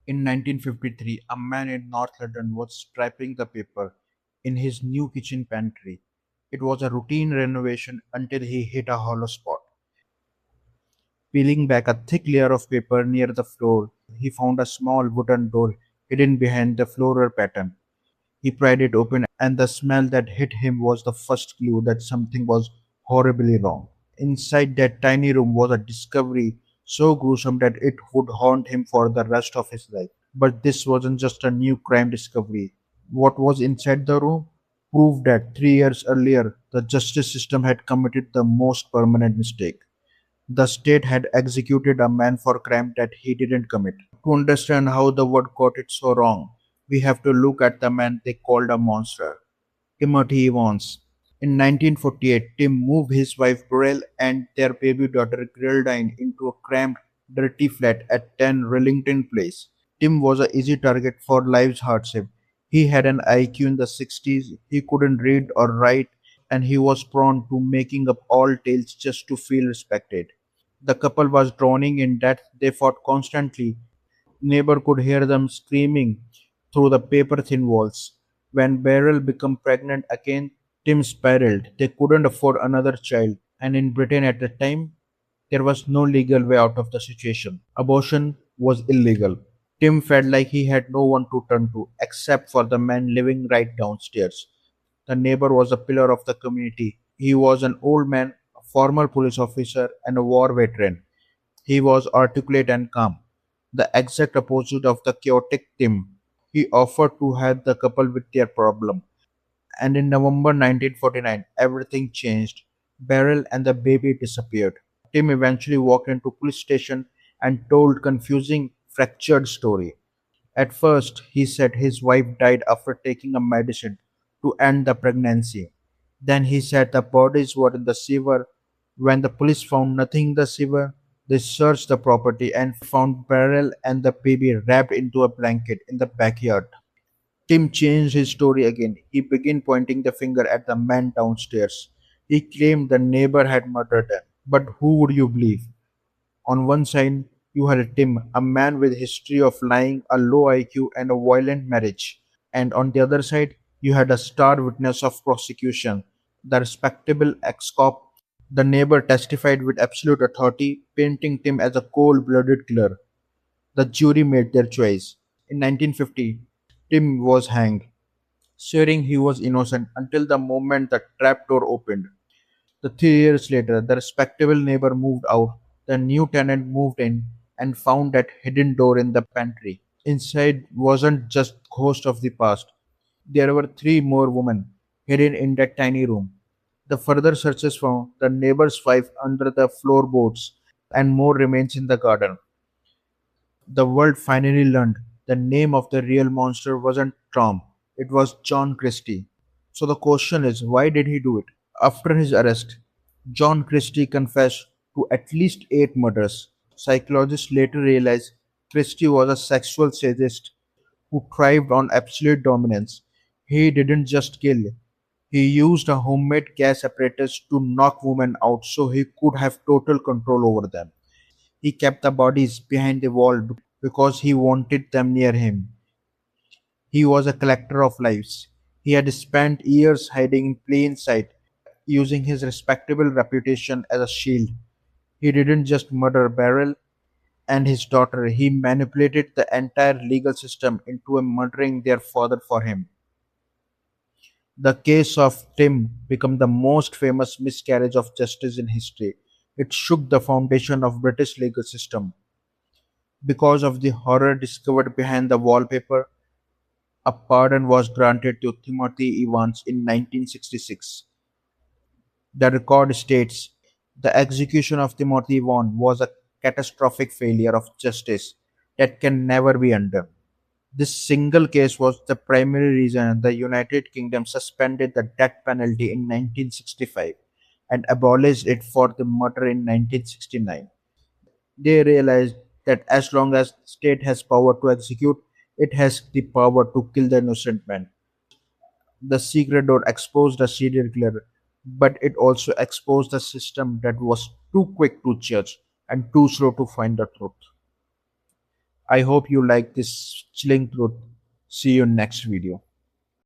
In 1953, a man in North London was stripping the paper in his new kitchen pantry. It was a routine renovation until he hit a hollow spot. Peeling back a thick layer of paper near the floor, he found a small wooden door hidden behind the floral pattern. He pried it open, and the smell that hit him was the first clue that something was horribly wrong. Inside that tiny room was a discovery so gruesome that it would haunt him for the rest of his life. But this wasn't just a new crime discovery. What was inside the room proved that 3 years earlier, the justice system had committed the most permanent mistake. The state had executed a man for crime that he didn't commit. To understand how the word got it so wrong, we have to look at the man they called a monster, Timothy Evans. In 1948, Tim moved his wife Beryl and their baby daughter Geraldine into a cramped, dirty flat at 10 Rillington Place. Tim was an easy target for life's hardship. He had an IQ in the 60s, he couldn't read or write, and he was prone to making up all tales just to feel respected. The couple was drowning in debt. They fought constantly. Neighbor could hear them screaming through the paper-thin walls. When Beryl became pregnant again, Tim spiraled. They couldn't afford another child, and in Britain at the time, there was no legal way out of the situation. Abortion was illegal. Tim felt like he had no one to turn to, except for the man living right downstairs. The neighbor was a pillar of the community. He was an old man, a former police officer, and a war veteran. He was articulate and calm, the exact opposite of the chaotic Tim. He offered to help the couple with their problem. And in November 1949, everything changed. Beryl and the baby disappeared. Tim eventually walked into police station and told confusing, fractured story. At first, he said his wife died after taking a medicine to end the pregnancy. Then he said the bodies were in the sewer. When the police found nothing in the sewer, they searched the property and found Beryl and the baby wrapped into a blanket in the backyard. Tim changed his story again. He began pointing the finger at the man downstairs. He claimed the neighbor had murdered them. But who would you believe? On one side, you had Tim, a man with a history of lying, a low IQ, and a violent marriage. And on the other side, you had a star witness of prosecution, the respectable ex-cop. The neighbor testified with absolute authority, painting Tim as a cold-blooded killer. The jury made their choice. In 1950, Tim was hanged, swearing he was innocent until the moment the trapdoor opened. 3 years later, the respectable neighbor moved out. The new tenant moved in and found that hidden door in the pantry. Inside wasn't just ghost of the past. There were three more women hidden in that tiny room. The further searches found the neighbor's wife under the floorboards and more remains in the garden. The world finally learned the name of the real monster wasn't Tom, it was John Christie. So the question is, why did he do it? After his arrest, John Christie confessed to at least 8 murders. Psychologists later realized Christie was a sexual sadist who thrived on absolute dominance. He didn't just kill, he used a homemade gas apparatus to knock women out so he could have total control over them. He kept the bodies behind the wall because he wanted them near him. He was a collector of lives. He had spent years hiding in plain sight, using his respectable reputation as a shield. He didn't just murder Beryl and his daughter, he manipulated the entire legal system into murdering their father for him. The case of Tim became the most famous miscarriage of justice in history. It shook the foundation of British legal system. Because of the horror discovered behind the wallpaper, a pardon was granted to Timothy Evans in 1966. The record states the execution of Timothy Vaughan was a catastrophic failure of justice that can never be undone. This single case was the primary reason the United Kingdom suspended the death penalty in 1965 and abolished it for the murder in 1969. They realized that as long as the state has power to execute, it has the power to kill the innocent man. The secret door exposed a serial killer, but it also exposed a system that was too quick to judge and too slow to find the truth. I hope you like this chilling truth. See you next video.